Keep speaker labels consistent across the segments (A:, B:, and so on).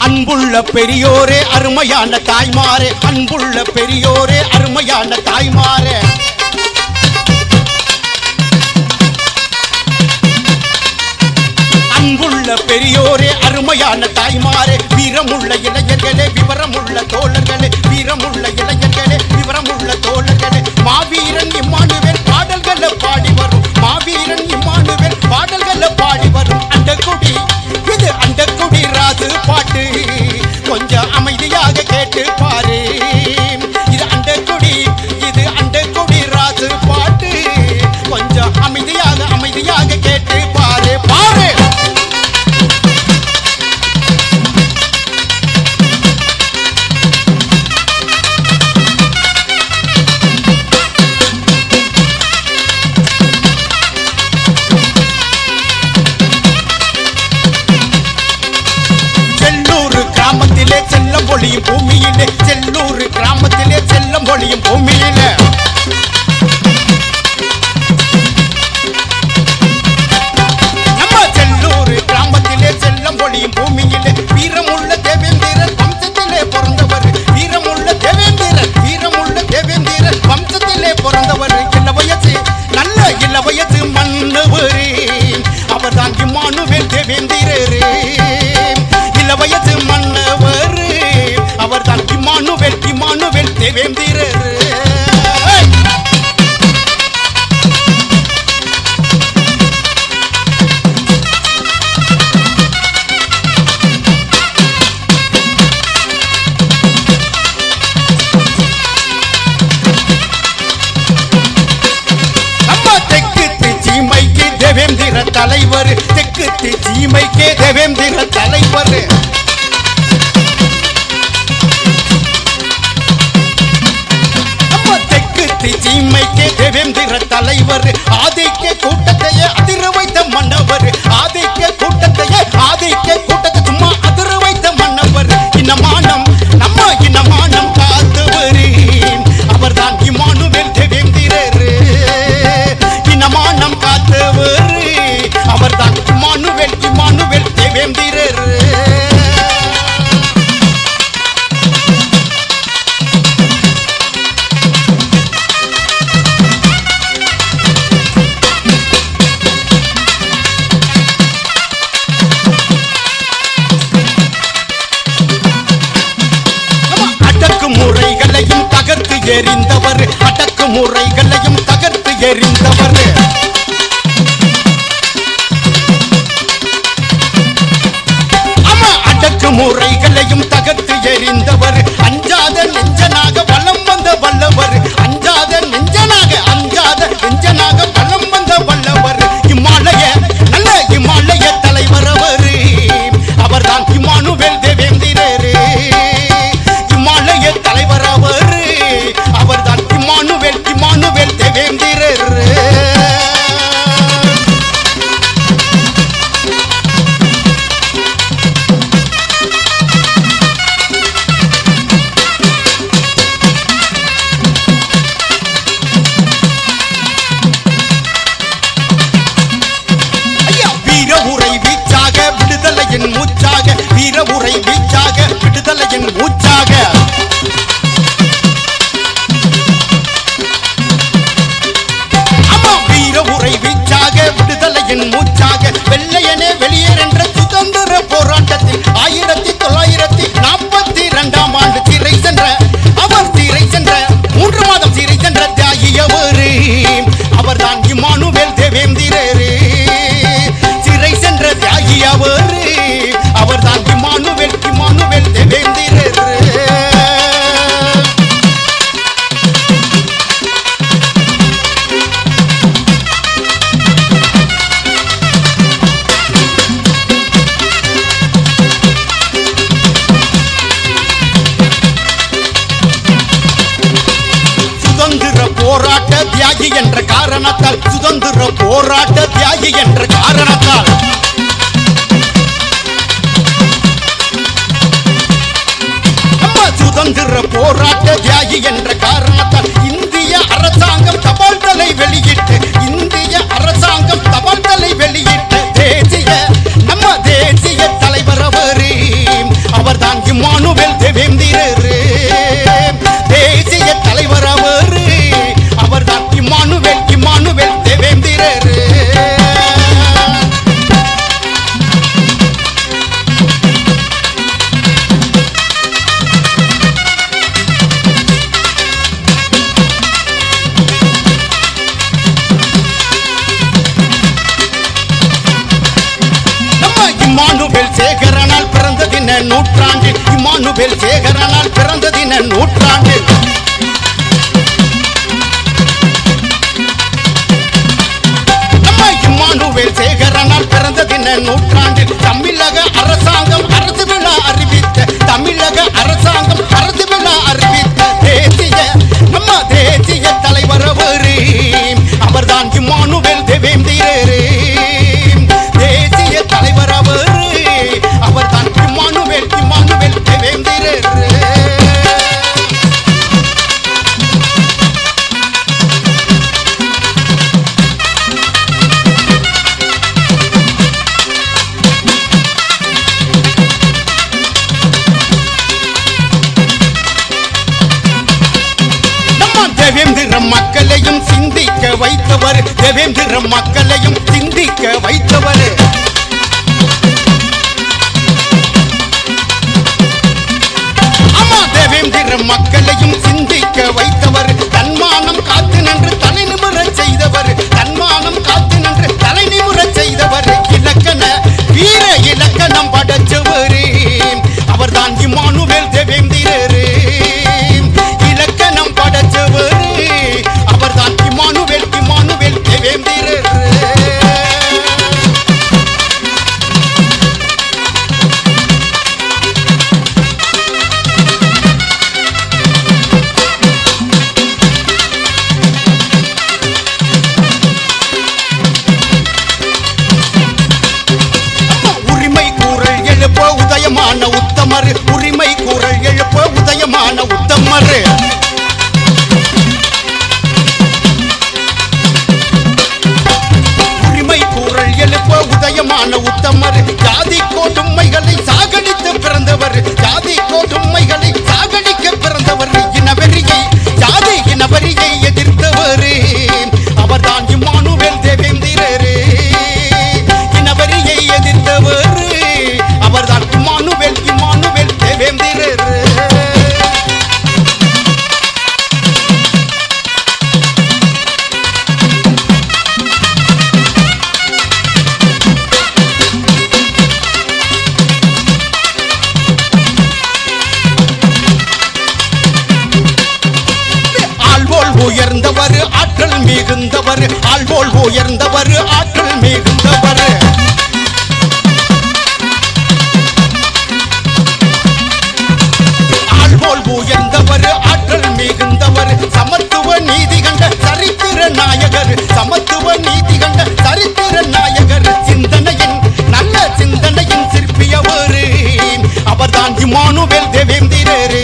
A: அன்புள்ள பெரியோரே அருமையான தாய்மாரே, அன்புள்ள பெரியோரே அருமையான தாய்மாரே, அன்புள்ள பெரியோரே அருமையான தாய்மாரே, வீரமுள்ள இளைஞர்களே விவரமுள்ள தோழர்களே, வீரமுள்ள இளைஞர்களே விவரமுள்ள தோழர்களே, மாவீரன் இம்மானுவேல் பாடல்களை பாடி வரும், மாவீரன் இம்மானுவேல் பாடல்களை பாடி வரும். அண்டக்குடி இது அண்டக்குடி ராசு பாட்டு, கொஞ்சம் அமைதியாக கேட்டு பாரு. இது அண்டக்குடி, இது அண்டக்குடி ராசு பாட்டு, கொஞ்சம் அமைதியாக கேட்டு பாரு பாரு. செல்லம் பொழியும் பூமியிலே, செல்லூர் கிராமத்திலே செல்லம் பொழியும் பூமியிலே, நம்ம செல்லூர் கிராமத்திலே செல்லம் பொழியும் பூமியிலே, வீரமுள்ள தேவேந்திரன் வம்சத்திலே பிறந்தவர், வீரமுள்ள தேவேந்திரன், வீரமுள்ள தேவேந்திரன் வம்சத்திலே பிறந்தவர். இளவயசு நல்ல இளவயசு மன்னவர், அவர்தான் இம்மானுவேல் தேவேந்திரரே. இளவயசு மன்னவர், அவர்தான் இம்மானுவேல், இம்மானுவேல் தேவேந்திரர். நம்ம தெற்கு சீமைக்கு தேவேந்திர தலைவர், தெற்கு சீமைக்கு தேவேந்திர தலைவர். சீமைக்கே தேவேந்திர தலைவர், ஆதிக்க கூட்டத்தையே அதிர வைத்த மன்னவர், ஆதிக்க கூட்டத்தையே ஆதிக்க கூட்டத்தை சும்மா அதிர வைத்த மன்னவர். இனமானம் நம்ம இனமானம் காத்தவர், அவர்தான் இம்மானுவேல் தேவேந்திரர். இனமானம் காத்தவர், அவர்தான் இம்மானுவேல், இம்மானுவேல் தேவேந்திரர். முறைகளையும் தகர்த்து எறிந்தவர், அடக்கு முறைகளையும் தகர்த்து எறிந்தவர். ஆமா, அடக்கு முறைகளையும் தகர்த்து எறிந்தவர். அஞ்சாத நெஞ்சனாக வலம் வந்த வல்லவர், அஞ்சாத நெஞ்சனாக, அஞ்சாத நெஞ்சனாக வலம் வந்த வல்லவர். இமாலய நல்ல இமாலய தலைவர் அவர், அவர்தான் இம்மானுவேல் தேவேந்திரரே. இமாலய தலைவர் அவர், அவர்தான் இம்மானுவேல், இம்மானுவேல் தேவேந்திரர். வீர உரை வீச்சாக விடுதலையின் மூச்சாக, வீர உரை வீச்சாக விடுதலையின் மூச்சாக. ஆமா, வீர உரை வீச்சாக விடுதலையின் மூச்சாக, வெள்ளையனே வெளியேறென்ற சுதந்திர போராட்டத்தில் 1942ஆம் ஆண்டு சிறை சென்ற அவர், சிறை சென்ற 3 மாதம் சிறை சென்ற தியாகியவர், அவர்தான் இம்மானுவேல் தேவேந்திரரே. சிறை சென்ற தியாகியவர், அவர்தான் இம்மானுவேல், இம்மானுவேல் தேவேந்திரர். சுதந்திர போராட்ட தியாகி என்ற காரணத்தால், சுதந்திர போராட்ட தியாகி என்ற காரணத்தால், சுதந்திர போராட்ட தியாகி என்ற காரணத்தால் இந்திய அரசாங்கம் தபால் தலை வெளியிட்டு, இந்திய அரசாங்கம் தபால் தலை வெளியிட்டு தேசிய நம்ம தேசிய தலைவர் அவர், அவர் இம்மானுவேல் சேகரனால் பிறந்த தின நூற்றாண்டில் இம்மானுவேல் சேகரனால் பிறந்த தின நூற்றாண்டில் இம்மானுவேல் சேகரனால் பிறந்த தின நூற்றாண்டில் தமிழக அரசாங்கம் அரசு விழா அறிவித்த தமிழக அரசாங்கம் அரசு விழா அறிவித்த தேசிய தலைவர் அவர்தான் இம்மானுவேல் தேவேந்திரர் தேசிய தலைவர் அவர்தான் இம்மானுவேல் தேவேந்திரர் தேவேந்திர மக்களையும் சிந்திக்க வைத்தவர் தேவேந்திர மக்களையும் சிந்திக்க வைத்தவர் தேவேந்திர மக்களையும் சிந்திக்க வைத்தவர் தன்மானம் காத்து நின்று தலை நிமிரச் செய்தவர் தன்மானம் காத்து நின்று தலை நிமிரச் செய்தவர் இலக்கண வீர இலக்கணம் படைச்சவர் அவர்தான் இம்மானுவேல் தேவேந்திரர் இலக்கணம் படைச்சவர் அவர்தான் இம்மானுவேல் தேவேந்திரர் உதயமான உத்தமர் உரிமை கூறல் எழுப்ப உதயமான உத்தமர் உரிமை கூறல் எழுப்ப உதயமான உத்தமர் ஜாதி கோடுமைகளை சாகடித்து பிறந்தவர் ஜாதி கோடுமைகளை சாகடிக்க பிறந்தவர் இனவெறியை ஜாதி இனவெறியை எதிர்த்தவர் அவர்தான் இம்மானுவேல் தேவேந்திரர் இனவெறியை எதிர்த்தவர் அவர்தான் இம்மானுவேல் தேவேந்திரர் ஆள்போல் உயர்ந்தவர் ஆற்றல் மிகுந்தவர் ஆள்போல் உயர்ந்தவர் ஆற்றல் மிகுந்தவர் ஆள்போல் உயர்ந்தவர் ஆற்றல் மிகுந்தவர் சமத்துவ நீதி கண்ட சரித்திர நாயகர் சமத்துவ நீதி கண்ட சரித்திர நாயகர் சிந்தனையின் நல்ல சிந்தனையின் சிற்பியவர் அவர்தான் இம்மானுவேல் தேவேந்திரர்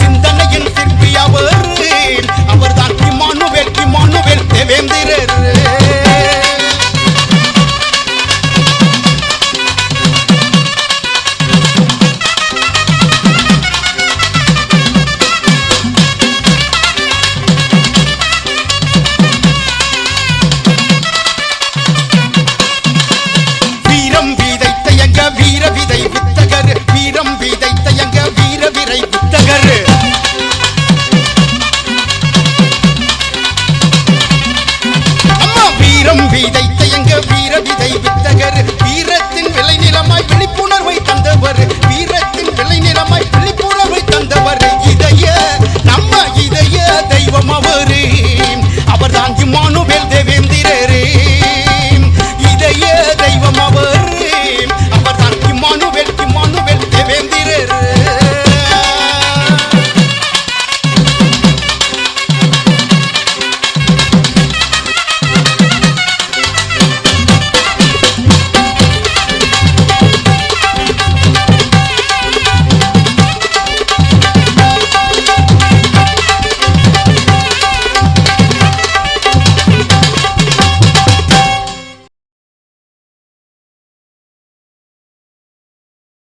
A: சிந்தனையின் சிற்பியவர் அவர்தான் இம்மானுவேல் தேவேந்திரர் வீர விதை வித்தகர் வீரம் விதைத்த எங்க வீர விரை வித்தகர் அம்மா வீரம் விதைத்த எங்க வீர விதை வித்தகர் வீரத்தின் விளைநிலமாய் விழிப்புணர்வை தந்தவர் வீரத்தின் விளைநிலமாய் விழிப்புணர்வை தந்தவர் இதய நம்ம இதய தெய்வம் அவர்தான் இம்மானுவேல்